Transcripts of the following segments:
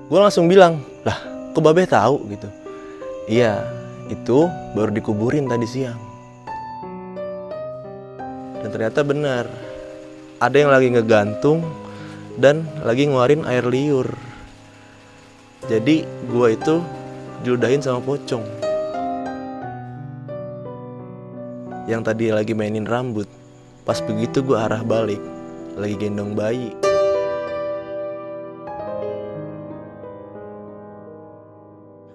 Gue langsung bilang, lah kok Babe tahu gitu? Iya, itu baru dikuburin tadi siang. Dan ternyata benar, ada yang lagi ngegantung dan lagi ngeluarin air liur. Jadi gue itu diludahin sama pocong yang tadi lagi mainin rambut. Pas begitu gue arah balik, lagi gendong bayi.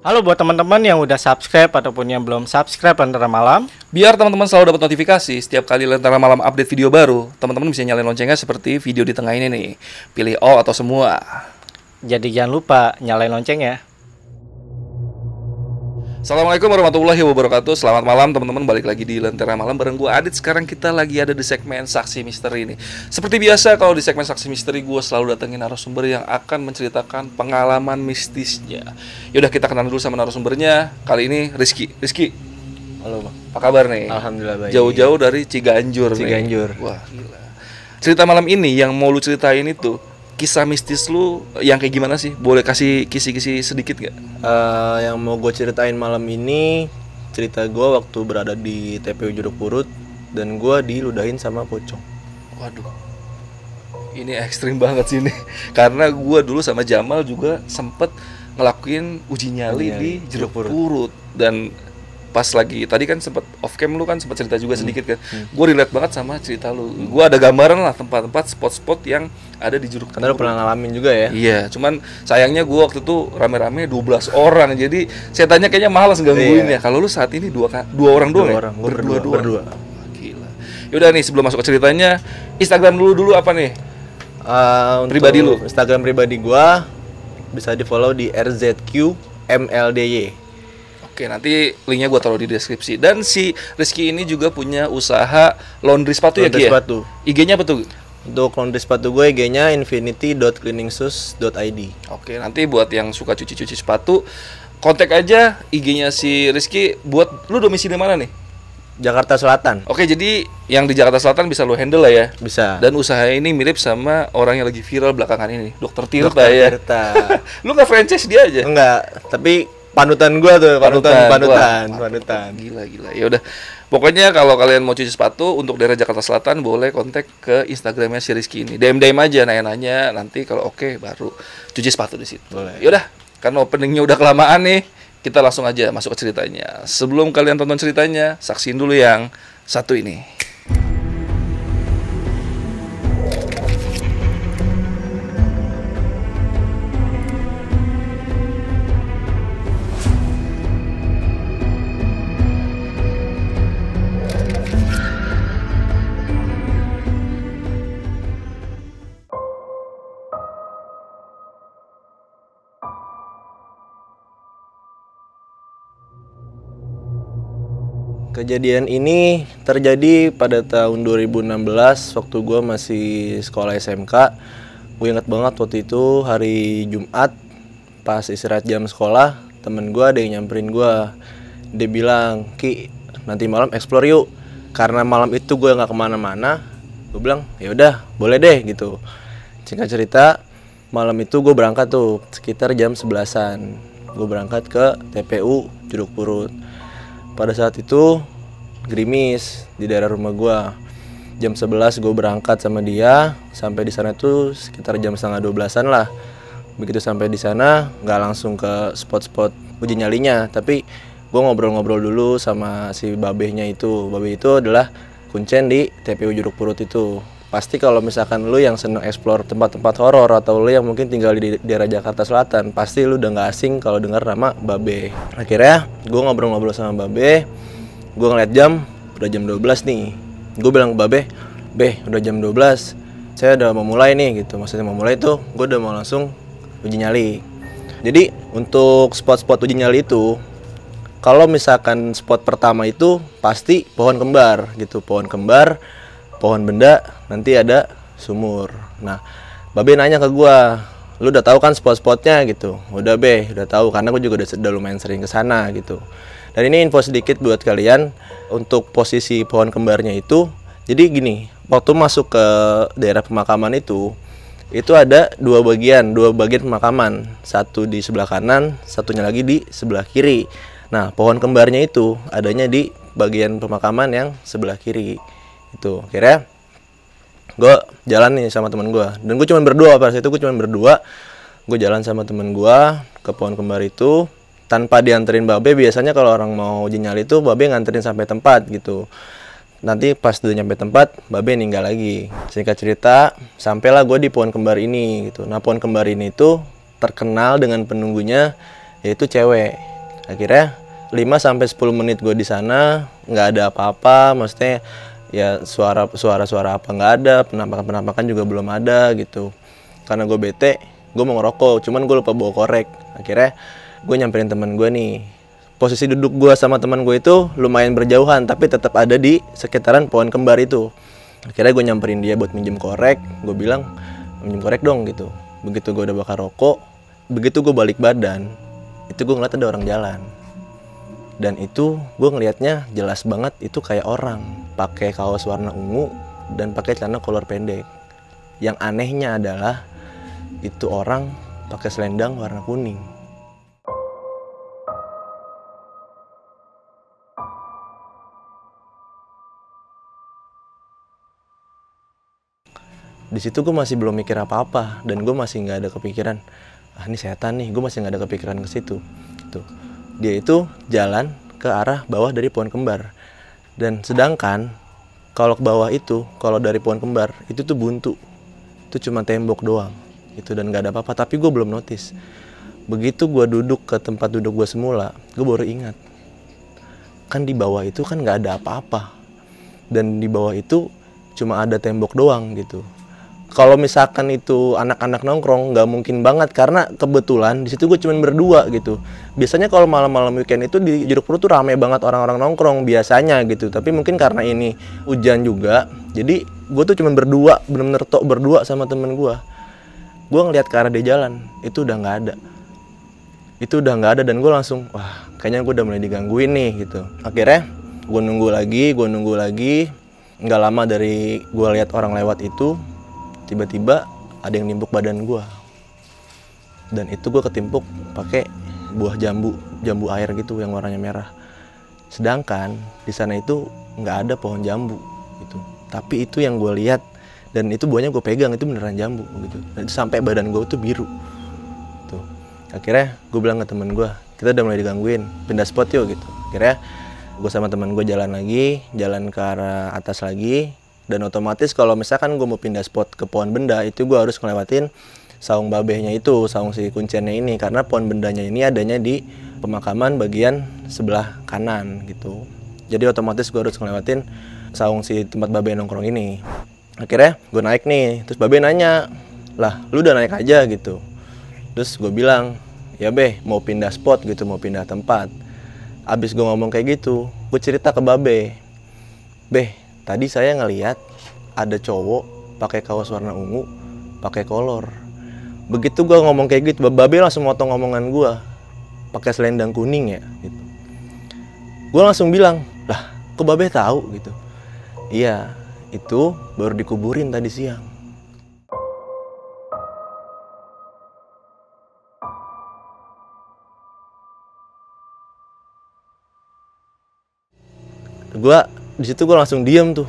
Halo buat teman-teman yang udah subscribe ataupun yang belum subscribe Lentera Malam. Biar teman-teman selalu dapat notifikasi setiap kali Lentera Malam update video baru, teman-teman bisa nyalain loncengnya seperti video di tengah ini nih. Pilih all atau semua. Jadi jangan lupa nyalain loncengnya. Assalamualaikum warahmatullahi wabarakatuh. Selamat malam teman-teman, balik lagi di Lentera Malam bareng gue Adit. Sekarang kita lagi ada di segmen Saksi Misteri ini. Seperti biasa kalau di segmen Saksi Misteri gue selalu datengin narasumber yang akan menceritakan pengalaman mistisnya. Yaudah kita kenal dulu sama narasumbernya. Kali ini Rizky. Halo Bang. Apa kabar nih? Alhamdulillah baik. Jauh-jauh dari Ciganjur nih. Wah gila. Cerita malam ini yang mau lu ceritain itu, kisah mistis lu yang kayak gimana sih? Boleh kasih kisi-kisi sedikit gak? Yang mau gue ceritain malam ini, cerita gue waktu berada di TPU Jeruk Purut dan gue diludahin sama pocong. Waduh, ini ekstrim banget sih ini. Karena gue dulu sama Jamal juga sempet ngelakuin uji nyali di Jeruk Purut. Dan pas lagi, tadi kan sempet off cam lu kan sempet cerita juga sedikit kan. Gue relate banget sama cerita lu. Gue ada gambaran lah tempat-tempat, spot-spot yang ada di Jeruk Purut. Karena lu pernah ngalamin juga ya? Iya, cuman sayangnya gue waktu itu rame-rame 12 orang. Jadi setannya kayaknya malas gangguin ya. Kalau lu saat ini dua orang doang ya? Berdua. Gila. Yaudah nih, sebelum masuk ke ceritanya, Instagram dulu apa nih? Pribadi lu? Instagram pribadi gue bisa di follow di RZQMLDY. Oke, nanti linknya gue taruh di deskripsi. Dan si Rizky ini juga punya usaha laundry sepatu ya, Ki? Sepatu. IG-nya apa tuh? Untuk laundry sepatu gue, IG-nya infinity.cleaningshoes.id. Oke, nanti buat yang suka cuci-cuci sepatu, kontak aja IG-nya si Rizky. Buat lu domisili mana nih? Jakarta Selatan. Oke, jadi yang di Jakarta Selatan bisa lu handle lah ya. Bisa. Dan usaha ini mirip sama orang yang lagi viral belakangan ini, Dokter Tirta ya. Lu nggak franchise dia aja? Enggak, tapi panutan gua tuh, panutan. Gila. Ya udah. Pokoknya kalau kalian mau cuci sepatu untuk daerah Jakarta Selatan boleh kontak ke Instagramnya si Rizky ini. DM aja nanya-nanya, nanti kalau oke baru cuci sepatu di situ. Boleh. Yaudah, karena openingnya udah kelamaan nih, kita langsung aja masuk ke ceritanya. Sebelum kalian tonton ceritanya, saksiin dulu yang satu ini. Kejadian ini terjadi pada tahun 2016 waktu gue masih sekolah SMK. Gue inget banget waktu itu hari Jumat pas istirahat jam sekolah, temen gue ada yang nyamperin gue. Dia bilang, "Ki, nanti malam explore yuk." Karena malam itu gue nggak kemana-mana, gue bilang, "Ya udah, boleh deh." Gitu. Singkat cerita, malam itu gue berangkat tuh sekitar jam 11-an. Gue berangkat ke TPU Jeruk Purut. Pada saat itu gerimis di daerah rumah gue. Jam 11 gue berangkat sama dia. Sampai di sana tuh sekitar jam setengah 12-an lah. Begitu sampai di sana nggak langsung ke spot-spot uji nyalinya, tapi gue ngobrol-ngobrol dulu sama si babehnya itu. Babeh itu adalah kuncen di TPU Jeruk Purut itu. Pasti kalau misalkan lu yang seneng explore tempat-tempat horor atau lu yang mungkin tinggal di daerah Jakarta Selatan, pasti lu udah nggak asing kalau dengar nama Babe. Akhirnya gue ngobrol-ngobrol sama Babe, gue ngeliat jam, udah jam 12 nih. Gue bilang ke Babe, udah jam 12, saya udah mau mulai nih gitu. Maksudnya mau mulai tuh, gue udah mau langsung uji nyali. Jadi untuk spot-spot uji nyali itu, kalau misalkan spot pertama itu pasti pohon kembar gitu, pohon benda, nanti ada sumur. Nah, Babe nanya ke gua, "Lu udah tahu kan spot-spotnya?" gitu. "Udah udah tahu karena gua juga udah lumayan sering ke sana gitu." Dan ini info sedikit buat kalian untuk posisi pohon kembarnya itu. Jadi gini, waktu masuk ke daerah pemakaman itu, itu ada dua bagian pemakaman, satu di sebelah kanan, satunya lagi di sebelah kiri. Nah, pohon kembarnya itu adanya di bagian pemakaman yang sebelah kiri. Itu akhirnya gue jalan nih sama teman gue, dan gue cuma berdua pas itu, gue jalan sama temen gue ke pohon kembar itu tanpa dianterin babe. Biasanya kalau orang mau uji nyali itu babe nganterin sampai tempat gitu. Nanti pas udah nyampe tempat, babe ninggal lagi. Singkat cerita, sampailah gue di pohon kembar ini gitu. Nah, pohon kembar ini tuh terkenal dengan penunggunya, yaitu cewek. Akhirnya 5-10 menit gue di sana, nggak ada apa-apa. Maksudnya ya suara apa nggak ada, penampakan juga belum ada gitu. Karena gue bete, gue mau ngerokok, cuman gue lupa bawa korek. Akhirnya gue nyamperin teman gue nih. Posisi duduk gue sama teman gue itu lumayan berjauhan, tapi tetap ada di sekitaran pohon kembar itu. Akhirnya gue nyamperin dia buat minjem korek. Gue bilang, minjem korek dong gitu. Begitu gue udah bakar rokok, begitu gue balik badan, itu gue ngeliat ada orang jalan. Dan itu gue ngelihatnya jelas banget, itu kayak orang pakai kaos warna ungu dan pakai celana kolor pendek. Yang anehnya adalah itu orang pakai selendang warna kuning. Di situ gue masih belum mikir apa-apa, dan gue masih nggak ada kepikiran, ini setan nih. Gue masih nggak ada kepikiran ke situ. Tuh, dia itu jalan ke arah bawah dari pohon kembar, dan sedangkan kalau ke bawah itu, kalau dari pohon kembar itu tuh buntu, itu cuma tembok doang, itu, dan nggak ada apa-apa. Tapi gue belum notice. Begitu gue duduk ke tempat duduk gue semula, gue baru ingat, kan di bawah itu kan nggak ada apa-apa, dan di bawah itu cuma ada tembok doang gitu. Kalau misalkan itu anak-anak nongkrong, nggak mungkin banget, karena kebetulan di situ gue cuma berdua gitu. Biasanya kalau malam-malam weekend itu di Jeruk Purut tuh rame banget orang-orang nongkrong biasanya gitu. Tapi mungkin karena ini hujan juga, jadi gue tuh cuma berdua, bener-bener tok berdua sama temen gue. Gue ngeliat ke arah dia jalan, itu udah nggak ada. Itu udah nggak ada, dan gue langsung, wah, kayaknya gue udah mulai digangguin nih gitu. Akhirnya gue nunggu lagi. Nggak lama dari gue lihat orang lewat itu, tiba-tiba ada yang nimpuk badan gue, dan itu gue ketimpuk pakai buah jambu air gitu yang warnanya merah. Sedangkan di sana itu nggak ada pohon jambu gitu, tapi itu yang gue lihat, dan itu buahnya gue pegang, itu beneran jambu gitu, dan sampai badan gue tuh biru tuh. Akhirnya gue bilang ke temen gue, kita udah mulai digangguin, pindah spot yuk gitu. Akhirnya gue sama temen gue jalan ke arah atas lagi. Dan otomatis kalau misalkan gue mau pindah spot ke pohon benda, itu gue harus ngelewatin saung babehnya itu, saung si kunciannya ini. Karena pohon bendanya ini adanya di pemakaman bagian sebelah kanan gitu. Jadi otomatis gue harus ngelewatin saung si tempat babeh nongkrong ini. Akhirnya gue naik nih, terus babeh nanya, lah lu udah naik aja gitu. Terus gue bilang, ya beh, mau pindah spot gitu, mau pindah tempat. Abis gue ngomong kayak gitu, gue cerita ke babeh, beh, tadi saya ngelihat ada cowok pakai kaos warna ungu, pakai kolor. Begitu gue ngomong kayak gitu, babe langsung motong omongan gue, pakai selendang kuning ya gitu. Gue langsung bilang, lah kok babe tahu gitu? Iya, itu baru dikuburin tadi siang. Di situ gue langsung diem tuh,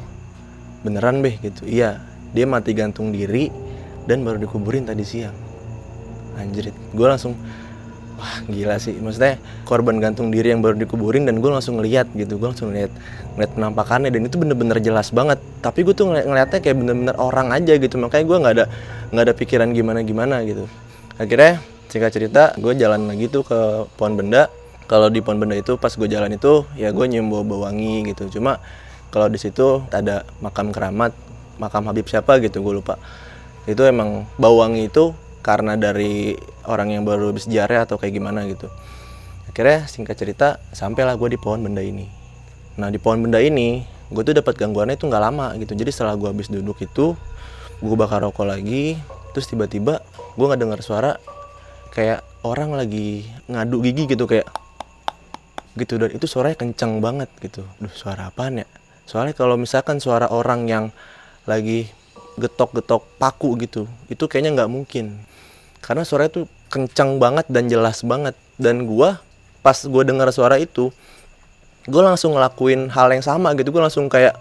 beneran beh gitu. Iya, dia mati gantung diri dan baru dikuburin tadi siang. Anjrit, gue langsung, wah gila sih. Maksudnya korban gantung diri yang baru dikuburin, dan gue langsung ngeliat gitu, gue langsung ngeliat penampakannya, dan itu bener-bener jelas banget. Tapi gue tuh ngeliatnya kayak bener-bener orang aja gitu, makanya gue nggak ada pikiran gimana gitu. Akhirnya singkat cerita, gue jalan lagi tuh ke pohon benda. Kalau di pohon benda itu pas gue jalan itu ya gue nyium bau wangi gitu. Cuma kalau di situ ada makam keramat, makam Habib siapa gitu gue lupa. Itu emang bau wangi itu karena dari orang yang baru habis diare atau kayak gimana gitu. Akhirnya singkat cerita sampailah gue di pohon benda ini. Nah di pohon benda ini gue tuh dapat gangguannya itu nggak lama gitu. Jadi setelah gue habis duduk itu gue bakar rokok lagi, terus tiba-tiba gue nggak dengar suara kayak orang lagi ngadu gigi gitu kayak gitu, dan itu suaranya kencang banget gitu. Duh, suara apaan ya? Soalnya kalau misalkan suara orang yang lagi getok-getok paku gitu. Itu kayaknya nggak mungkin. Karena suaranya tuh kencang banget dan jelas banget. Dan pas gue dengar suara itu, gue langsung ngelakuin hal yang sama gitu. Gue langsung kayak,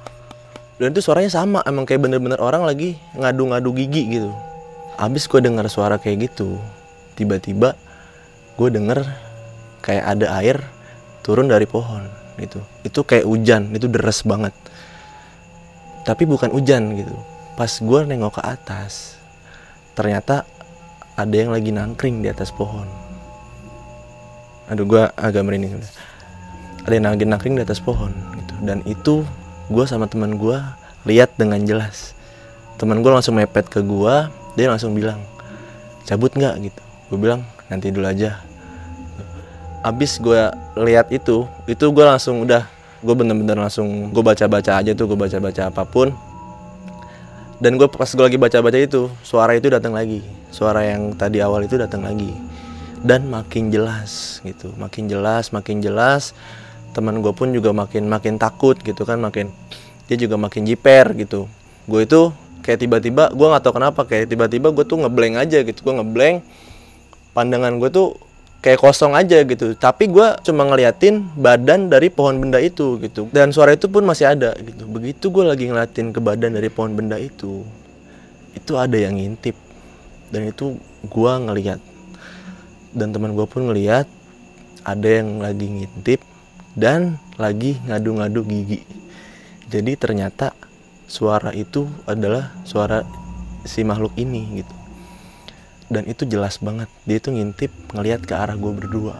dan itu suaranya sama, emang kayak bener-bener orang lagi ngadu-ngadu gigi gitu. Abis gue dengar suara kayak gitu, tiba-tiba gue denger kayak ada air turun dari pohon gitu. Itu kayak hujan, itu deres banget. Tapi bukan hujan gitu. Pas gue nengok ke atas, ternyata ada yang lagi nangkring di atas pohon. Aduh, gue agak merinding. Ada yang lagi nangkring di atas pohon gitu. Dan itu gue sama teman gue lihat dengan jelas. Teman gue langsung mepet ke gue, dia langsung bilang, cabut nggak gitu. Gue bilang nanti dulu aja. Abis gue lihat itu gue langsung gue bener-bener langsung gue baca-baca aja tuh, gue baca-baca apapun. Dan pas gue lagi baca-baca itu, suara itu datang lagi. Suara yang tadi awal itu datang lagi. Dan makin jelas gitu, makin jelas. Teman gue pun juga makin takut gitu kan, dia juga makin jiper gitu. Gue itu kayak tiba-tiba, gue nggak tahu kenapa, kayak tiba-tiba gue tuh ngeblank aja gitu. Gue ngeblank, pandangan gue tuh kayak kosong aja gitu. Tapi gue cuma ngeliatin badan dari pohon benda itu gitu. Dan suara itu pun masih ada gitu. Begitu gue lagi ngeliatin ke badan dari pohon benda itu ada yang ngintip. Dan itu gue ngeliat. Dan teman gue pun ngeliat ada yang lagi ngintip dan lagi ngadu-ngadu gigi. Jadi ternyata suara itu adalah suara si makhluk ini gitu. Dan itu jelas banget, dia itu ngintip ngelihat ke arah gue berdua.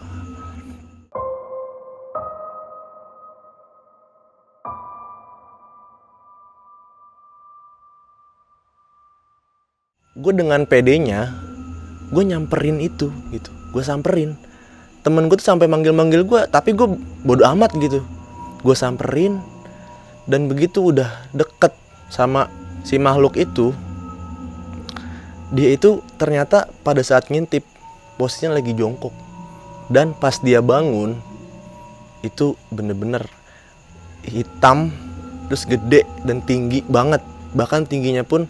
Gue dengan pedenya, gue nyamperin itu gitu. Gue samperin. Temen gue tuh sampai manggil-manggil gue, tapi gue bodo amat gitu. Gue samperin, dan begitu udah deket sama si makhluk itu, dia itu ternyata pada saat ngintip posisinya lagi jongkok. Dan pas dia bangun itu bener-bener hitam, terus gede dan tinggi banget. Bahkan tingginya pun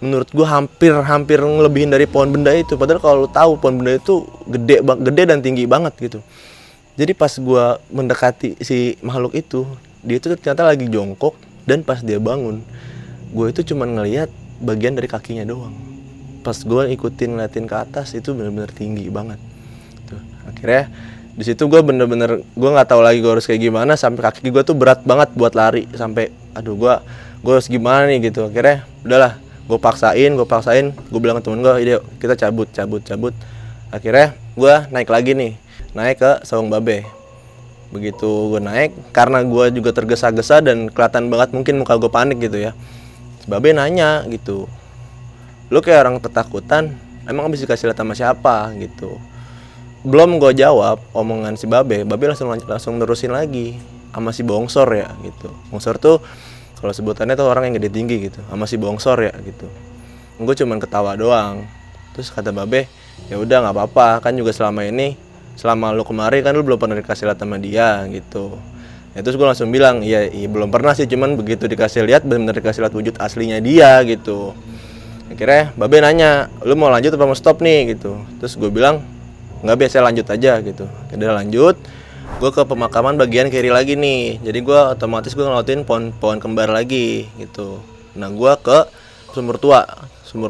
menurut gue hampir ngelebihin dari pohon benda itu. Padahal kalau lu tahu pohon benda itu gede dan tinggi banget gitu. Jadi pas gue mendekati si makhluk itu, dia itu ternyata lagi jongkok. Dan pas dia bangun, gue itu cuma ngelihat bagian dari kakinya doang. Pas gue ngeliatin ke atas, itu bener-bener tinggi banget tuh. Akhirnya di situ gue bener-bener gue nggak tahu lagi gue harus kayak gimana, sampai kaki gue tuh berat banget buat lari, sampai aduh gue harus gimana nih gitu. Akhirnya udahlah, gue paksain, gue bilang ke temen gue, ide kita cabut. Akhirnya gue naik lagi nih, naik ke Saung Babe. Begitu gue naik, karena gue juga tergesa-gesa dan kelihatan banget mungkin muka gue panik gitu ya. Babe nanya gitu, lu kayak orang ketakutan, emang habis dikasih lihat sama siapa gitu. Belum gue jawab omongan si Babe langsung nerusin lagi sama si Bongsor ya gitu. Bongsor tuh kalau sebutannya tuh orang yang gede tinggi gitu, sama si Bongsor ya gitu. Gue cuman ketawa doang. Terus kata Babe, ya udah nggak apa-apa, kan juga selama lu kemari kan lu belum pernah dikasih lihat sama dia gitu. Ya, terus gue langsung bilang, iya belum pernah sih, cuman begitu dikasih lihat benar-benar dikasih lihat wujud aslinya dia gitu. Akhirnya Babe nanya, lu mau lanjut apa mau stop nih gitu. Terus gue bilang, nggak, biasa lanjut aja gitu. Udah lanjut, gue ke pemakaman bagian kiri lagi nih. Jadi gue otomatis gue ngelautin pohon kembar lagi gitu. Nah gue ke sumur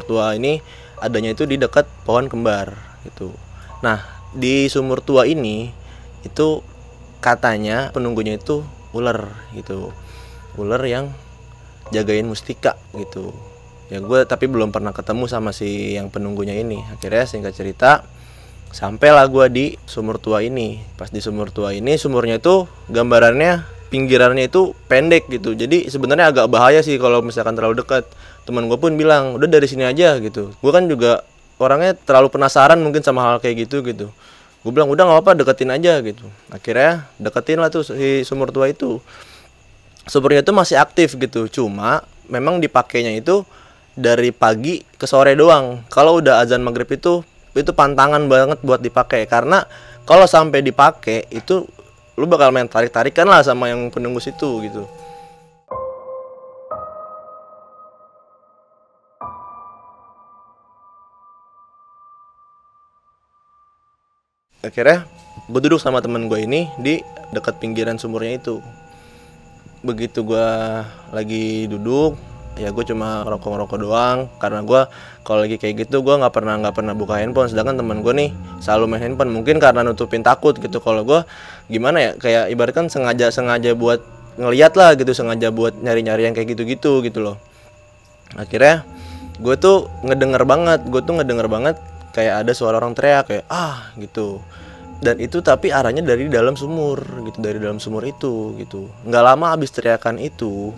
tua ini adanya itu di dekat pohon kembar gitu. Nah di sumur tua ini itu katanya penunggunya itu ular gitu, ular yang jagain mustika gitu. Ya gue tapi belum pernah ketemu sama si yang penunggunya ini. Akhirnya singkat cerita, sampailah gue di sumur tua ini. Pas di sumur tua ini, sumurnya itu gambarannya pinggirannya itu pendek gitu. Jadi sebenarnya agak bahaya sih kalau misalkan terlalu dekat. Teman gue pun bilang, udah dari sini aja gitu. Gue kan juga orangnya terlalu penasaran mungkin sama hal kayak gitu. Gue bilang udah nggak apa-apa, deketin aja gitu. Akhirnya deketin lah tuh si sumur tua itu. Sumurnya itu masih aktif gitu. Cuma memang dipakainya itu dari pagi ke sore doang. Kalau udah azan maghrib itu pantangan banget buat dipakai, karena kalau sampai dipakai itu lu bakal main tarik-tarikan lah sama yang penunggu situ gitu. Akhirnya gue duduk sama temen gue ini di dekat pinggiran sumurnya itu. Begitu gue lagi duduk, ya gue cuma ngerokok doang, karena gue kalau lagi kayak gitu gue nggak pernah buka handphone. Sedangkan teman gue nih selalu main handphone, mungkin karena nutupin takut gitu. Kalau gue gimana ya, kayak ibaratkan sengaja buat ngeliat lah gitu, sengaja buat nyari yang kayak gitu loh. Akhirnya gue tuh ngedenger banget kayak ada suara orang teriak kayak gitu. Dan itu tapi arahnya dari dalam sumur gitu, dari dalam sumur itu gitu. Nggak lama abis teriakan itu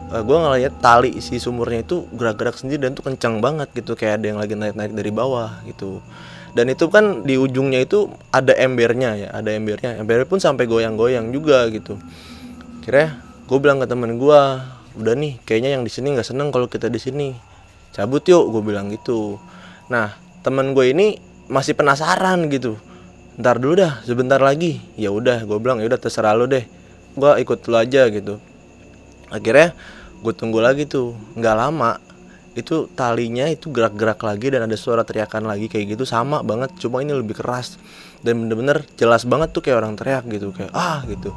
gue ngeliat tali si sumurnya itu gerak-gerak sendiri dan tuh kencang banget gitu, kayak ada yang lagi naik dari bawah gitu. Dan itu kan di ujungnya itu ada embernya, embernya pun sampai goyang-goyang juga gitu. Akhirnya gue bilang ke temen gue, udah nih kayaknya yang di sini nggak seneng kalau kita di sini, cabut yuk, gue bilang gitu. Nah temen gue ini masih penasaran gitu, ntar dulu dah sebentar lagi. Ya udah, gue bilang ya udah terserah lo deh, gue ikut lo aja gitu. Akhirnya gue tunggu lagi tuh, nggak lama itu talinya itu gerak-gerak lagi dan ada suara teriakan lagi kayak gitu, sama banget cuma ini lebih keras dan bener-bener jelas banget tuh kayak orang teriak gitu, kayak gitu.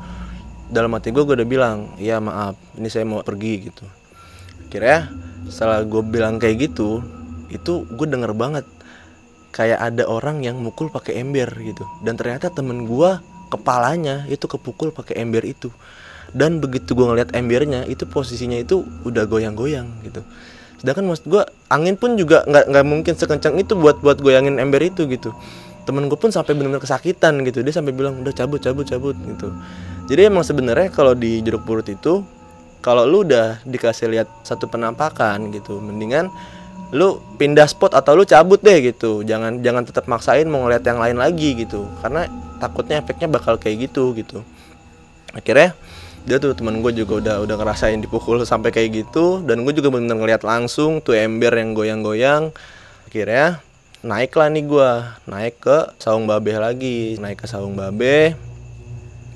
Dalam hati gue udah bilang, ya maaf ini saya mau pergi gitu. Akhirnya setelah gue bilang kayak gitu, itu gue denger banget kayak ada orang yang mukul pakai ember gitu. Dan ternyata temen gue kepalanya itu kepukul pakai ember itu. Dan begitu gue ngeliat embernya itu posisinya itu udah goyang-goyang gitu. Sedangkan maksud gue angin pun juga nggak mungkin sekencang itu buat goyangin ember itu gitu. Temen gue pun sampai benar-benar kesakitan gitu. Dia sampai bilang udah cabut gitu. Jadi emang sebenarnya kalau di Jeruk Purut itu, kalau lu udah dikasih lihat satu penampakan gitu, mendingan lu pindah spot atau lu cabut deh gitu. Jangan tetap maksain mau ngeliat yang lain lagi gitu, karena takutnya efeknya bakal kayak gitu. Akhirnya dia tuh teman gue juga udah ngerasain dipukul sampai kayak gitu, dan gue juga bener-bener ngeliat langsung tuh ember yang goyang-goyang. Akhirnya naiklah nih gue, naik ke Saung Babe lagi,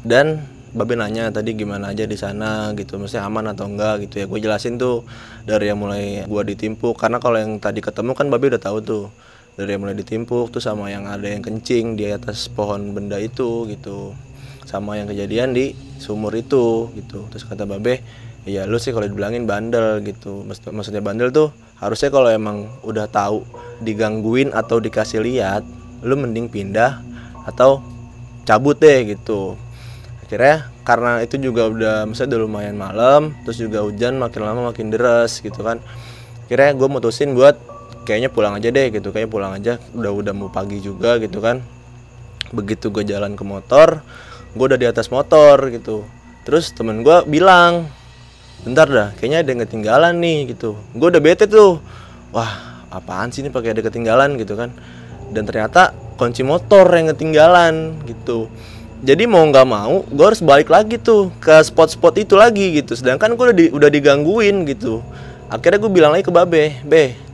dan Babe nanya tadi gimana aja di sana gitu, maksudnya aman atau enggak gitu ya. Gue jelasin tuh dari yang mulai gue ditimpuk, karena kalau yang tadi ketemu kan Babe udah tahu tuh, dari yang mulai ditimpuk tuh sama yang ada yang kencing di atas pohon benda itu gitu, sama yang kejadian di sumur itu gitu. Terus kata Babe, ya lu sih kalau dibilangin bandel gitu. Maksudnya bandel tuh harusnya kalau emang udah tahu digangguin atau dikasih lihat, lu mending pindah atau cabut deh gitu. Akhirnya karena itu juga udah lumayan malam, terus juga hujan makin lama makin deras gitu kan. Akhirnya gue mutusin buat kayaknya pulang aja deh gitu, udah mau pagi juga gitu kan. Begitu gue jalan ke motor, gue udah di atas motor gitu. Terus temen gue bilang, bentar dah, kayaknya ada yang ketinggalan nih gitu. Gue udah bete tuh, wah apaan sih ini pakai ada ketinggalan gitu kan. Dan ternyata kunci motor yang ketinggalan gitu. Jadi mau nggak mau, gue harus balik lagi tuh ke spot-spot itu lagi gitu. Sedangkan gue udah digangguin gitu. Akhirnya gue bilang lagi ke Babe,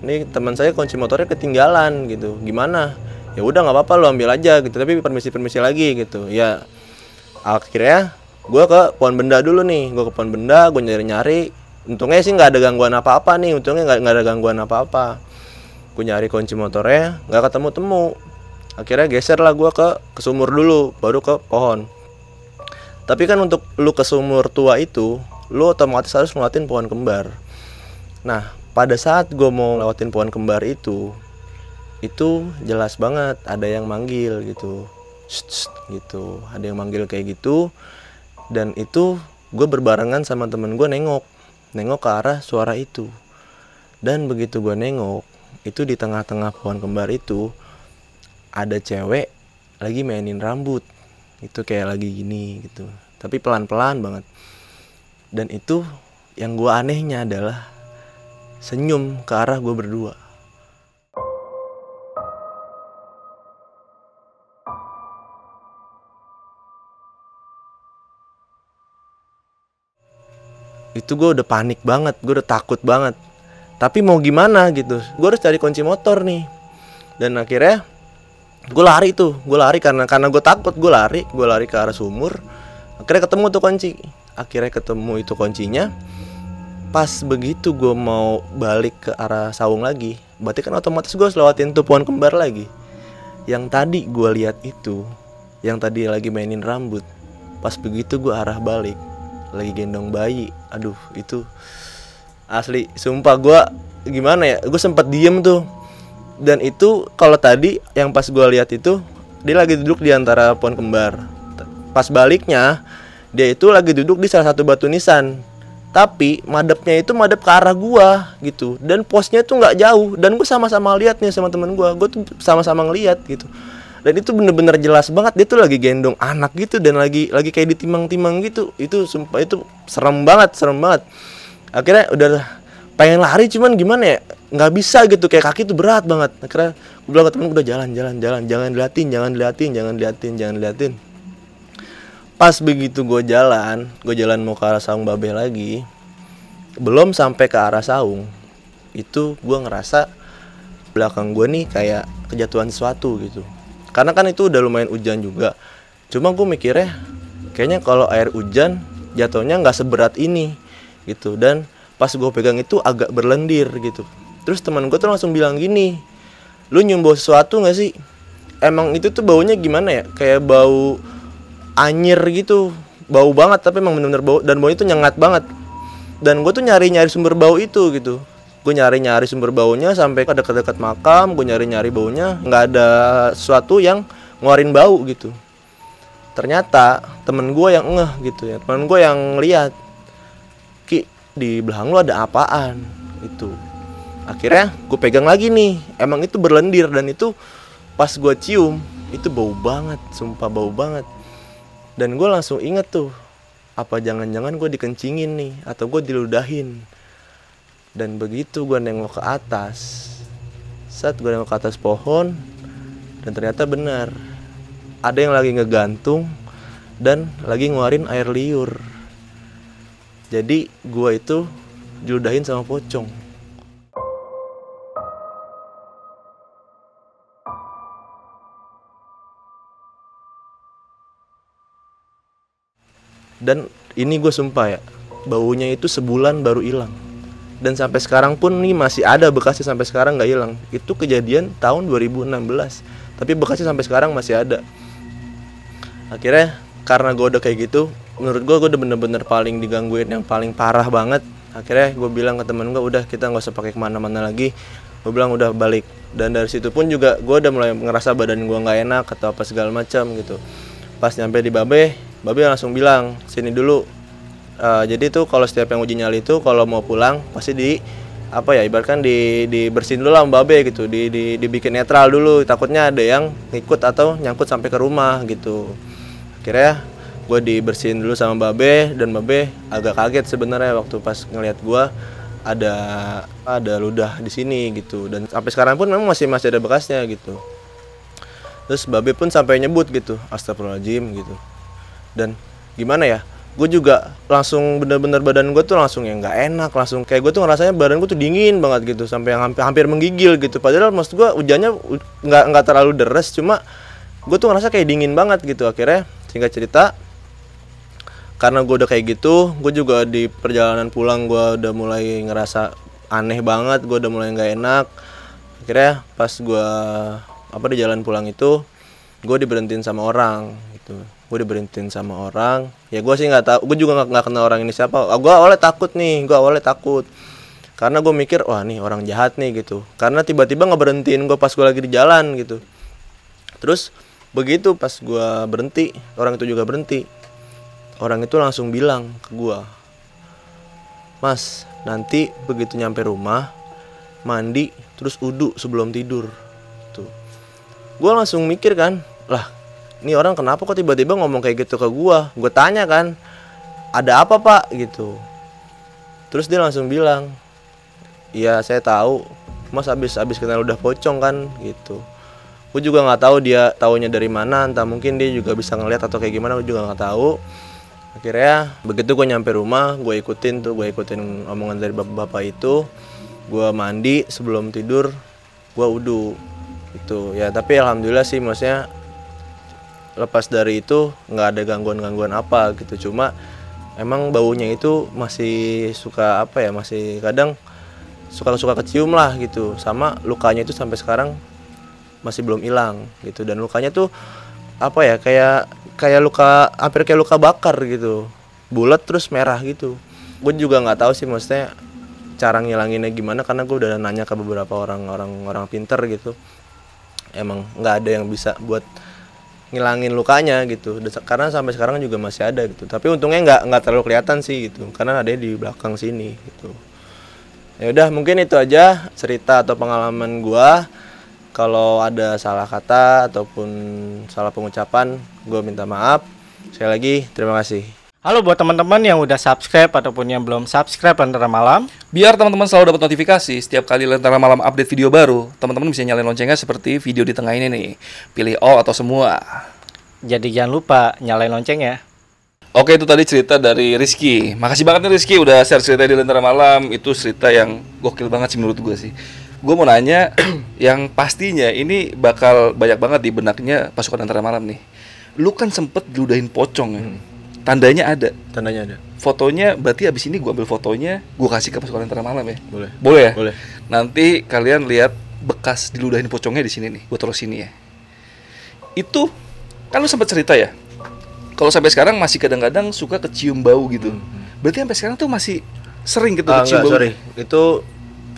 nih teman saya kunci motornya ketinggalan gitu. Gimana? Ya udah nggak apa-apa, lo ambil aja gitu. Tapi permisi lagi gitu. Ya akhirnya gue ke pohon benda dulu nih. Gue ke pohon benda, gue nyari. Untungnya sih nggak ada gangguan apa-apa nih. Nggak ada gangguan apa-apa. Gue nyari kunci motornya, nggak ketemu. Akhirnya geser lah gue ke sumur dulu, baru ke pohon. Tapi kan untuk lu ke sumur tua itu, lu otomatis harus ngelewatin pohon kembar. Nah pada saat gue mau lewatin pohon kembar itu jelas banget ada yang manggil gitu, gitu, ada yang manggil kayak gitu. Dan itu gue berbarengan sama temen gue nengok ke arah suara itu. Dan begitu gue nengok, itu di tengah-tengah pohon kembar itu ada cewek lagi mainin rambut. Itu kayak lagi gini gitu, tapi pelan-pelan banget. Dan itu yang gue anehnya adalah senyum ke arah gue berdua. Itu gue udah panik banget, gue udah takut banget. Tapi mau gimana gitu, gue harus cari kunci motor nih. Dan akhirnya gue lari karena gue takut. Gue lari ke arah sumur. Akhirnya ketemu tuh kunci. Itu kuncinya. Pas begitu gue mau balik ke arah saung lagi, berarti kan otomatis gue harus lewatin tuh pohon kembar lagi. Yang tadi gue lihat itu, yang tadi lagi mainin rambut, pas begitu gue arah balik lagi gendong bayi. Aduh, itu asli sumpah gue gimana ya, gue sempat diem tuh. Dan itu kalau tadi yang pas gue lihat itu dia lagi duduk di antara pohon kembar. Pas baliknya dia itu lagi duduk di salah satu batu nisan, tapi madepnya itu madep ke arah gua gitu. Dan posnya tuh nggak jauh, dan gue sama-sama lihat nih sama temen gue tuh sama-sama ngeliat gitu. Dan itu bener-bener jelas banget dia tuh lagi gendong anak gitu, dan lagi kayak ditimang-timang gitu. Itu sumpah itu serem banget. Akhirnya udah pengen lari, cuman gimana ya, nggak bisa gitu, kayak kaki tuh berat banget. Akhirnya gue bilang ke temen, udah jalan, jangan diliatin. Pas begitu gue jalan mau ke arah saung babe lagi, belum sampai ke arah saung itu gue ngerasa belakang gue nih kayak kejatuhan sesuatu gitu. Karena kan itu udah lumayan hujan juga. Cuma gue mikirnya kayaknya kalau air hujan jatuhnya nggak seberat ini gitu. Dan pas gue pegang itu agak berlendir gitu. Terus teman gue tuh langsung bilang gini, lu nyium bau sesuatu nggak sih? Emang itu tuh baunya gimana ya? Kayak bau anyir gitu, bau banget, tapi emang bener-bener bau, dan baunya itu nyengat banget. Dan gue tuh nyari sumber bau itu gitu. Gue nyari sumber baunya sampai ke dekat-dekat makam, gue nyari baunya, nggak ada sesuatu yang ngeluarin bau gitu. Ternyata temen gue yang ngeh gitu ya, temen gue yang lihat, Ki, di belakang lu ada apaan itu. Akhirnya gue pegang lagi nih, emang itu berlendir, dan itu pas gue cium itu bau banget, sumpah bau banget. Dan gue langsung inget tuh, apa jangan-jangan gue dikencingin nih, atau gue diludahin. Dan begitu gue nengok ke atas, saat gue nengok ke atas pohon, dan ternyata benar, ada yang lagi ngegantung dan lagi ngeluarin air liur. Jadi gue itu diludahin sama pocong. Dan ini gue sumpah ya, baunya itu sebulan baru hilang. Dan sampai sekarang pun nih masih ada bekasnya, sampai sekarang gak hilang. Itu kejadian tahun 2016, tapi bekasnya sampai sekarang masih ada. Akhirnya karena gue udah kayak gitu, menurut gue udah bener-bener paling digangguin, yang paling parah banget. Akhirnya gue bilang ke temen gue, udah kita gak usah pakai kemana-mana lagi. Gue bilang udah balik. Dan dari situ pun juga gue udah mulai ngerasa badan gue gak enak atau apa segala macam gitu. Pas nyampe di Babe langsung bilang, sini dulu. Jadi tuh kalau setiap yang uji nyali itu kalau mau pulang pasti ibaratkan dibersihin dulu lah sama Babe gitu, dibikin netral dulu, takutnya ada yang ngikut atau nyangkut sampai ke rumah gitu. Akhirnya gue dibersihin dulu sama Babe, dan Babe agak kaget sebenarnya waktu pas ngelihat gue ada ludah di sini gitu. Dan sampai sekarang pun memang masih ada bekasnya gitu. Terus Babe pun sampai nyebut gitu, astagfirullahaladzim gitu. Dan gimana ya, gue juga langsung bener-bener badan gue tuh langsung yang nggak enak, langsung kayak gue tuh ngerasanya badan gue tuh dingin banget gitu, sampai yang hampir menggigil gitu. Padahal maksud gue hujannya nggak terlalu deres, cuma gue tuh ngerasa kayak dingin banget gitu. Akhirnya singkat cerita, karena gue udah kayak gitu, gue juga di perjalanan pulang gue udah mulai ngerasa aneh banget, gue udah mulai nggak enak. Akhirnya pas gue di jalan pulang itu, gue diberhentiin sama orang gitu. Gue diberhentiin sama orang, ya gue sih nggak tahu, gue juga nggak kenal orang ini siapa. Gue awalnya takut karena gue mikir, wah nih orang jahat nih gitu. Karena tiba-tiba ngeberhentiin gue pas gue lagi di jalan gitu. Terus begitu pas gue berhenti, orang itu juga berhenti. Orang itu langsung bilang ke gue, Mas, nanti begitu nyampe rumah mandi terus wudu sebelum tidur. Tuh, gue langsung mikir kan, lah ini orang kenapa kok tiba-tiba ngomong kayak gitu ke gua? Gue tanya kan, ada apa pak gitu. Terus dia langsung bilang, iya saya tahu, mas abis kena ludah pocong kan gitu. Gue juga nggak tahu dia taunya dari mana, entah mungkin dia juga bisa ngeliat atau kayak gimana, gue juga nggak tahu. Akhirnya begitu gue nyampe rumah, gue ikutin omongan dari bapak-bapak itu. Gue mandi sebelum tidur, gue wudu gitu ya. Tapi alhamdulillah sih, maksudnya lepas dari itu nggak ada gangguan apa gitu. Cuma emang baunya itu masih suka masih kadang suka kecium lah gitu. Sama lukanya itu sampai sekarang masih belum hilang gitu, dan lukanya tuh apa ya, kayak luka, hampir kayak luka bakar gitu, bulat terus merah gitu. Gue juga nggak tahu sih maksudnya cara ngilanginnya gimana, karena gue udah nanya ke beberapa orang pinter gitu, emang nggak ada yang bisa buat ngilangin lukanya gitu, karena sampai sekarang juga masih ada gitu. Tapi untungnya nggak terlalu kelihatan sih gitu, karena ada di belakang sini gitu. Ya udah, mungkin itu aja cerita atau pengalaman gua. Kalau ada salah kata ataupun salah pengucapan, gue minta maaf. Sekali lagi, terima kasih. Halo buat teman-teman yang udah subscribe ataupun yang belum subscribe Lentera Malam. Biar teman-teman selalu dapat notifikasi setiap kali Lentera Malam update video baru, teman-teman bisa nyalain loncengnya seperti video di tengah ini nih. Pilih all atau semua. Jadi jangan lupa nyalain loncengnya. Oke, itu tadi cerita dari Rizky. Makasih banget nih Rizky udah share cerita di Lentera Malam. Itu cerita yang gokil banget sih menurut gue sih. Gue mau nanya, yang pastinya ini bakal banyak banget di benaknya pasukan Lentera Malam nih. Lu kan sempet diludahin pocong ya? Tandanya ada. Tandanya ada. Fotonya, berarti abis ini gue ambil fotonya, gue kasih ke pasukan Lentera Malam ya? Boleh. Boleh ya? Boleh. Nanti kalian lihat bekas diludahin pocongnya di sini nih. Gue taruh sini ya. Itu, kan lu sempet cerita ya? Kalau sampai sekarang masih kadang-kadang suka kecium bau gitu. Berarti sampai sekarang tuh masih sering gitu kecium bau? Sorry. Itu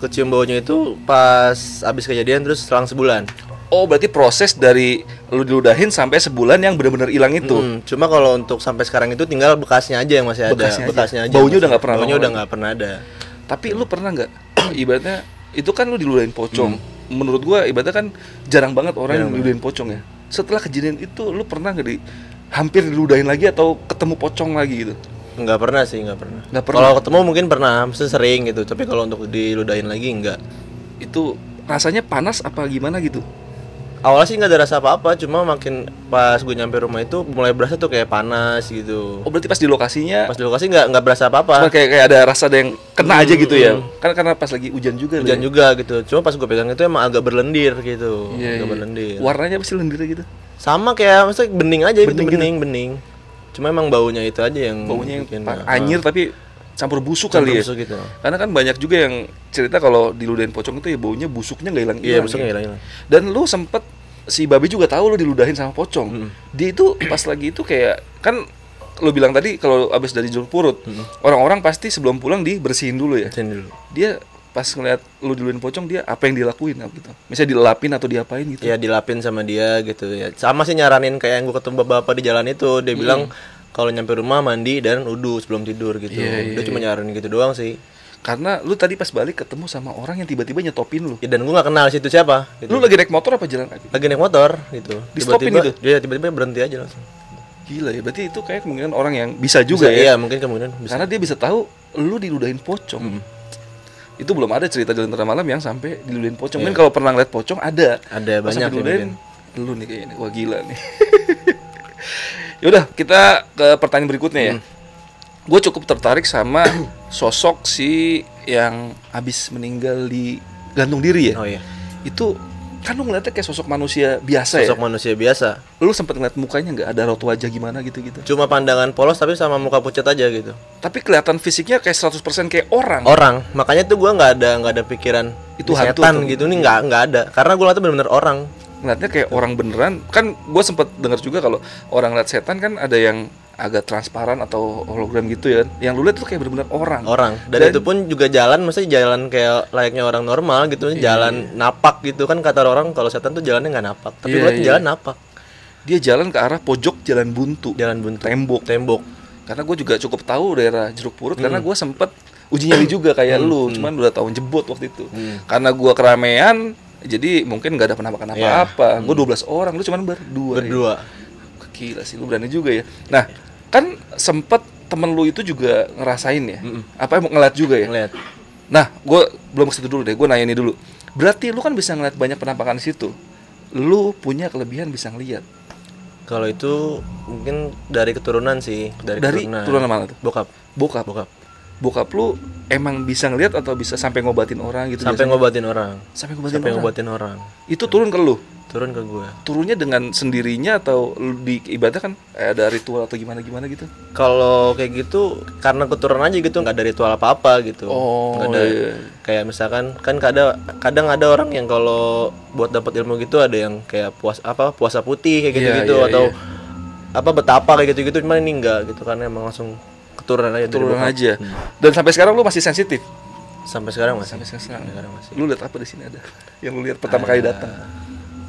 kecium baunya itu pas abis kejadian terus selang sebulan. Oh, berarti proses dari lu diludahin sampai sebulan yang benar-benar hilang itu. Cuma kalau untuk sampai sekarang itu tinggal bekasnya aja yang masih ada. Bekasnya aja. Baunya udah nggak pernah. Baunya udah nggak pernah ada. Tapi lu pernah nggak? Ibaratnya itu kan lu diludahin pocong. Menurut gua ibaratnya kan jarang banget orang yang diludahin pocong ya. Setelah kejadian itu lu pernah nggak hampir diludahin lagi atau ketemu pocong lagi gitu? Nggak pernah sih, nggak pernah. Nggak pernah. Kalau ketemu mungkin pernah, mesti sering gitu. Tapi kalau untuk diludahin lagi nggak. Itu rasanya panas apa gimana gitu? Awalnya sih nggak ada rasa apa-apa, cuma makin pas gue nyampe rumah itu mulai berasa tuh kayak panas gitu. Oh, berarti pas di lokasinya? Pas di lokasi nggak berasa apa-apa. Cuma kayak ada rasa ada yang kena aja gitu ya? Karena pas lagi hujan juga. Hujan juga gitu. Cuma pas gue pegang itu emang agak berlendir gitu. Agak berlendir. Warnanya pasti lendir gitu? Sama kayak maksudnya bening aja gitu, bening. Cuma emang baunya itu aja yang baunya bikin, yang anyir tapi campur busuk kali ya. Busuk gitu. Karena kan banyak juga yang cerita kalau diludahin pocong itu ya baunya busuknya nggak hilang. Iya, busuknya hilang. Dan lu sempet, si Babi juga tahu lu diludahin sama pocong. Dia itu pas lagi itu kayak kan lu bilang tadi kalau abis dari jeruk purut, orang-orang pasti sebelum pulang dibersihin dulu ya. Bersihin dulu. Dia pas ngeliat lu diludahin pocong, dia apa yang dilakuin gitu? Misalnya dilapin atau diapain gitu? Ya dilapin sama dia gitu ya. Sama sih nyaranin kayak yang gue ketemu bapak di jalan itu, dia bilang kalau nyampe rumah mandi dan wudu sebelum tidur gitu. Dia cuma nyaranin gitu doang sih. Karena lu tadi pas balik ketemu sama orang yang tiba-tiba nyetopin lu. Ya, dan gue gak kenal situ siapa gitu. Lu lagi naik motor apa jalan kaki? Lagi naik motor gitu. Di-stopin gitu? Dia tiba-tiba berhenti aja langsung. Gila ya, berarti itu kayak kemungkinan orang yang bisa juga bisa, ya? Iya, mungkin kemungkinan bisa. Karena dia bisa tahu lu diludahin pocong. Itu belum ada cerita di Lentera Malam yang sampai diludahin pocong. Mungkin kalau pernah ngeliat pocong ada. Ada pas banyak diludahin, lu nih kayaknya. Wah gila nih. Yaudah, kita ke pertanyaan berikutnya ya. Gue cukup tertarik sama sosok si yang habis meninggal di gantung diri ya. Oh iya. Itu kan lu ngeliatnya kayak sosok manusia biasa ya. Sosok manusia biasa. Lu sempet ngeliat mukanya nggak, ada raut wajah gimana gitu-gitu? Cuma pandangan polos tapi sama muka pucat aja gitu. Tapi kelihatan fisiknya kayak 100% kayak orang. Orang. Makanya tuh gua nggak ada pikiran Itu ini hantu setan atau gitu nih, nggak ada. Karena gua ngeliatnya benar-benar orang. Ngeliatnya kayak orang beneran. Kan gue sempet dengar juga kalau orang ngeliat setan kan ada yang agak transparan atau hologram gitu ya. Yang lu lihat tuh kayak bener-bener orang. Dan itu pun juga jalan, maksudnya jalan kayak layaknya orang normal gitu, jalan napak gitu kan, kata orang kalau setan tuh jalannya nggak napak, tapi gue jalan napak. Dia jalan ke arah pojok jalan buntu. Tembok. Karena gue juga cukup tahu daerah Jeruk Purut karena gue sempet uji nyali juga kayak lu, cuman udah tahun jebot waktu itu. Karena gue keramaian, jadi mungkin nggak ada penampakan apa-apa. Gue 12 orang, lu cuman berdua. Gila sih, lu berani juga ya. Nah, kan sempet temen lu itu juga ngerasain ya? Apa mau ngeliat juga ya? Ngeliat. Nah, gue belum ke situ dulu deh, gue nanya ini dulu. Berarti lu kan bisa ngeliat banyak penampakan di situ. Lu punya kelebihan bisa ngeliat. Kalau itu mungkin dari keturunan sih, dari keturunan mana tuh? Bokap. Bokap lu emang bisa ngeliat atau bisa sampai ngobatin orang gitu? Sampai ngobatin orang. Sampai ngobatin orang. orang. Itu turun ke lu? turun ke gue. Turunnya dengan sendirinya atau di ibadah kan ada ritual atau gimana gitu? Kalau kayak gitu karena keturunan aja gitu, nggak ada ritual apa-apa gitu. Oh, Nggak ada kayak misalkan kan kadang ada orang yang kalau buat dapat ilmu gitu ada yang kayak puasa putih kayak gitu-gitu Iya, atau iya. apa betapa kayak gitu-gitu, cuman ini enggak gitu karena emang langsung keturunan aja dari Turunan bokap. aja. Dan sampai sekarang lu masih sensitif. Sampai sekarang masih. Sampai sekarang. masih. Lu lihat apa di sini ada? Yang lu lihat pertama kali datang?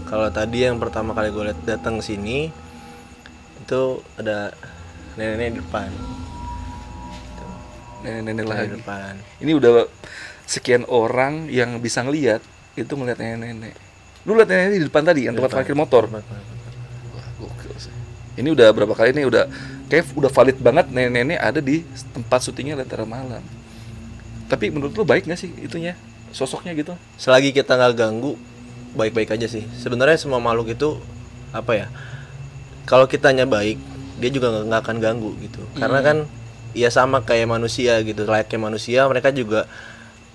Kalau tadi yang pertama kali gue lihat datang sini itu ada nenek-nenek di depan. Nenek-nenek Di lagi. depan. Ini udah sekian orang yang bisa ngelihat itu ngelihat nenek-nenek. Lu lihat nenek di depan tadi yang tempat parkir motor. Wah, gokil sih. Ini udah berapa kali nih udah kayak udah valid banget nenek-nenek ada di tempat syutingnya Lentera Malam. Tapi menurut lu baik nggak sih itunya sosoknya gitu? Selagi kita nggak ganggu, baik-baik aja sih. Sebenarnya semua makhluk itu apa ya? Kalau kitanya baik, dia juga nggak akan ganggu gitu. Karena kan ya sama kayak manusia gitu, layaknya manusia, mereka juga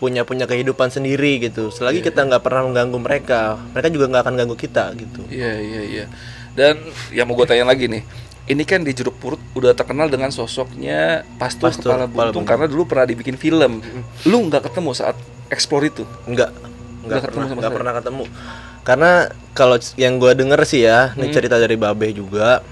punya kehidupan sendiri gitu. Selagi kita nggak pernah mengganggu mereka, mereka juga nggak akan ganggu kita gitu. Iya. Dan yang mau gue tanya lagi nih, ini kan di Jeruk Purut udah terkenal dengan sosoknya Pastur Kepala Buntung karena dulu pernah dibikin film. Lu nggak ketemu saat explore itu? Nggak ketemu sama nggak sekali? pernah ketemu. Karena kalau yang gue denger sih ya, ini cerita dari Babe juga,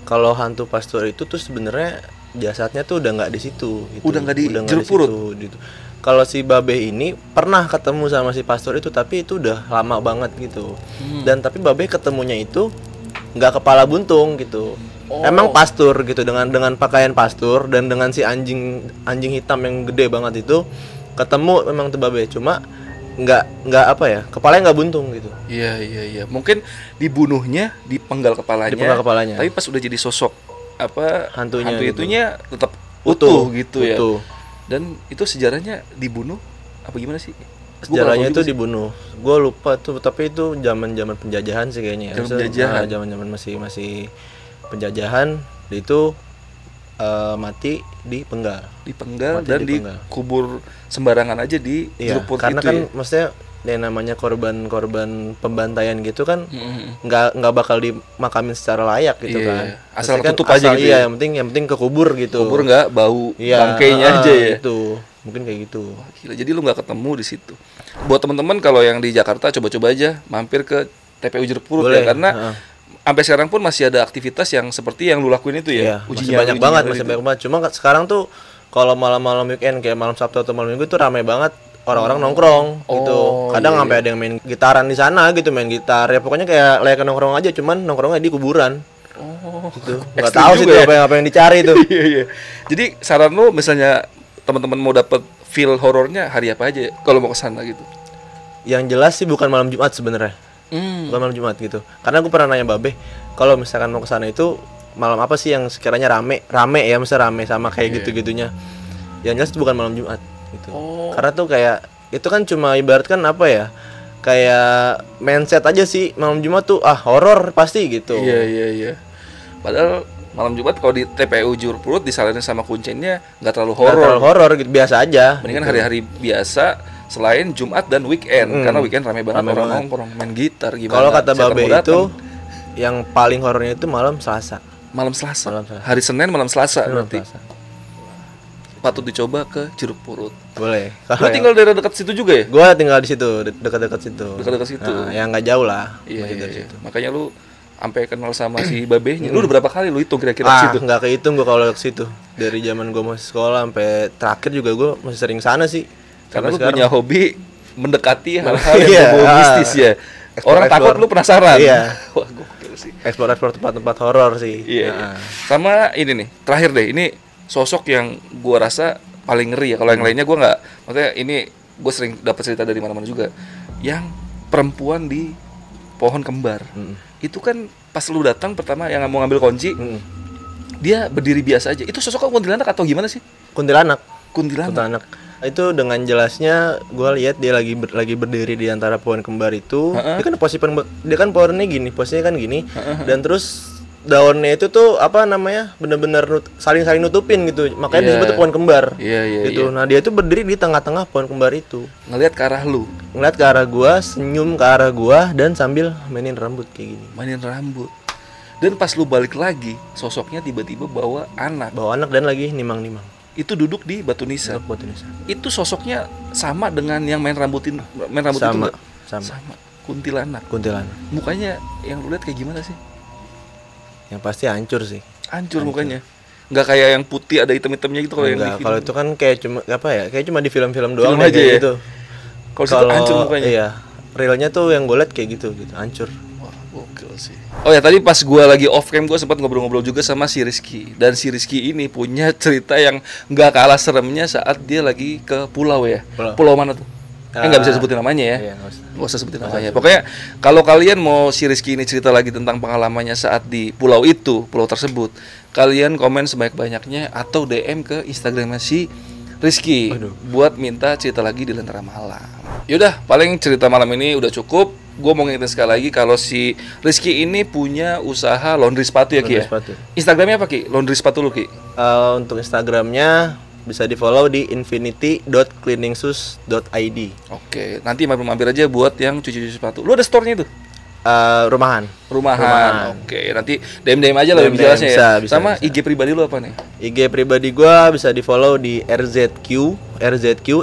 kalau hantu Pastur itu tuh sebenarnya jasadnya tuh udah nggak di situ. Gitu. Udah nggak di nggak Jeruk Purut? situ, gitu. Kalau si Babe ini pernah ketemu sama si Pastur itu, tapi itu udah lama banget gitu. Dan tapi Babe ketemunya itu nggak kepala buntung gitu. Emang pastur gitu dengan pakaian pastur dan dengan si anjing hitam yang gede banget itu ketemu memang tuh Babe, cuma nggak apa ya, kepalanya nggak buntung gitu. Iya. Mungkin dibunuhnya di penggal kepalanya. Tapi pas udah jadi sosok apa Hantunya hantu gitu. itunya tetap utuh gitu ya. utuh. Dan itu sejarahnya dibunuh apa gimana sih? Sejarahnya itu dibunuh. Gue lupa tuh, tapi itu zaman penjajahan sih kayaknya. Zaman penjajahan. Zaman masih penjajahan itu mati dipenggal dipenggal Mati dan dipenggal. dikubur sembarangan aja di Iya, Jeruk Purut karena itu kan ya? maksudnya yang namanya korban pembantaian gitu kan nggak bakal dimakamin secara layak gitu Iya, kan. asal Maksudnya ketutup aja gitu iya, ya? yang penting kekubur gitu. Kubur nggak bau Iya, bangkainya aja ya. Gitu. Mungkin kayak gitu. Wah, gila. Jadi lu nggak ketemu di situ. Buat teman-teman kalau yang di Jakarta coba-coba aja mampir ke TPU Jeruk Purut Boleh, ya, karena sampai sekarang pun masih ada aktivitas yang seperti yang lu lakuin itu ya. Iya, masih banyak banget. Cuma sekarang tuh kalau malam-malam weekend kayak malam Sabtu atau malam Minggu tuh ramai banget orang-orang nongkrong gitu. Kadang sampai ada yang main gitaran di sana gitu, main gitar. Ya pokoknya kayak layaknya nongkrong aja, cuman nongkrongnya di kuburan. Gitu. Nggak Ekstrim tahu sih juga itu ya? apa yang dicari itu. Iya. Jadi saran lu misalnya teman-teman mau dapet feel horornya hari apa aja kalau mau ke sana gitu? Yang jelas sih bukan malam Jumat sebenarnya. Bukan malam Jumat gitu. Karena aku pernah nanya Babe, kalau misalkan mau ke sana itu malam apa sih yang sekiranya rame ya, misalnya rame sama kayak gitu-gitunya. Yang jelas itu bukan malam Jumat gitu. Karena tuh kayak itu kan cuma ibaratkan apa ya? Kayak mindset aja sih, malam Jumat tuh horor pasti gitu. Iya. Padahal malam Jumat kalau di TPU Jeruk Purut disalahin sama kuncennya nggak terlalu Nggak horor. terlalu horor gitu, biasa aja. Mendingan gitu. hari-hari biasa selain Jumat dan weekend karena weekend ramai banget orang nongkrong main gitar gimana. Kalau kata setan Babe mau datang. itu yang paling horornya itu malam Selasa. malam Selasa. Malam Selasa. Hari Senin malam Selasa Malam berarti. Selasa. Patut dicoba ke Jeruk Purut. Boleh. Lu tinggal daerah dekat situ juga ya? Gua tinggal di situ, dekat-dekat situ. Dekat-dekat situ. Nah, yang nggak jauh lah. Iya, masih iya, dari iya. situ. Makanya lu sampai kenal sama si babehnya. Lu udah berapa kali lu hitung kira-kira ke situ? Nggak kehitung gua kalau ke situ. Dari zaman gua masih sekolah sampai terakhir juga gua masih sering sana sih. Karena lu Sampai punya hobi mendekati hal-hal yang Iya, berbau mistis ya. Orang takut lu penasaran. Iya. Wah, gokil sih. Explore tempat-tempat horor sih. Iya, iya. Nah. Sama ini nih, terakhir deh, ini sosok yang gua rasa paling ngeri ya. Kalau yang lainnya gua nggak, maksudnya ini gua sering dapat cerita dari mana-mana juga. Yang perempuan di pohon kembar. Itu kan pas lu datang pertama yang mau ngambil kunci, dia berdiri biasa aja. Itu sosoknya kuntilanak atau gimana sih? Kuntilanak. Kuntilanak. Itu dengan jelasnya gue lihat dia lagi berdiri di antara pohon kembar itu. Dia kan pohonnya gini, posisinya kan gini. Dan terus daunnya itu tuh apa namanya bener-bener saling nutupin gitu, makanya disebut tuh pohon kembar. Gitu. Nah dia tuh berdiri di tengah-tengah pohon kembar itu, ngelihat ke arah lu, ngeliat ke arah gua, senyum ke arah gua, dan sambil mainin rambut kayak gini. mainin rambut. Dan pas lu balik lagi, sosoknya tiba-tiba bawa anak Dan lagi nimang-nimang. itu duduk di batu nisan. Itu sosoknya sama dengan yang main rambut itu Sama. nggak? Sama. Kuntilanak. Mukanya yang lu lihat kayak gimana sih? Yang pasti hancur sih. Hancur mukanya. Nggak kayak yang putih ada hitam-hitamnya gitu kalau yang di Enggak, film. kalau itu kan kayak cuma apa ya? Kayak cuma di film-film doang Film aja kayak ya? gitu. Kalau situ hancur mukanya. Iya. Realnya tuh yang gue liat kayak gitu, hancur. Wah, gokil sih. Oh ya, tadi pas gua lagi off cam gua sempat ngobrol-ngobrol juga sama si Rizky. Dan si Rizky ini punya cerita yang nggak kalah seremnya saat dia lagi ke pulau ya. Pulau mana tuh? Nggak bisa sebutin namanya ya. Iya, Nggak usah sebutin namanya. Pokoknya kalau kalian mau si Rizky ini cerita lagi tentang pengalamannya saat di pulau itu, pulau tersebut, kalian komen sebanyak-banyaknya atau DM ke Instagramnya si Rizky buat minta cerita lagi di Lentera Malam. Yaudah, paling cerita malam ini udah cukup. Gue mau ngingetin sekali lagi kalau si Rizky ini punya usaha laundry sepatu ya Ki ya? Sepatu. Instagramnya apa Ki? Laundry sepatu lu Ki? Untuk Instagramnya bisa di follow di infinity.cleaningshoes.id. Oke, nanti mampir aja buat yang cuci-cuci sepatu. Lu ada store-nya itu? Rumahan. Oke, nanti DM aja lah lebih jelasnya ya. Sama IG pribadi lu apa nih? IG pribadi gua bisa di follow di RZQ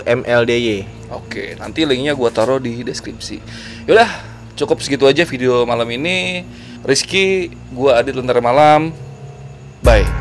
MLDY. Oke, nanti linknya gua taruh di deskripsi. Yaudah, cukup segitu aja video malam ini. Rizky, gua Adit Lentera Malam. Bye.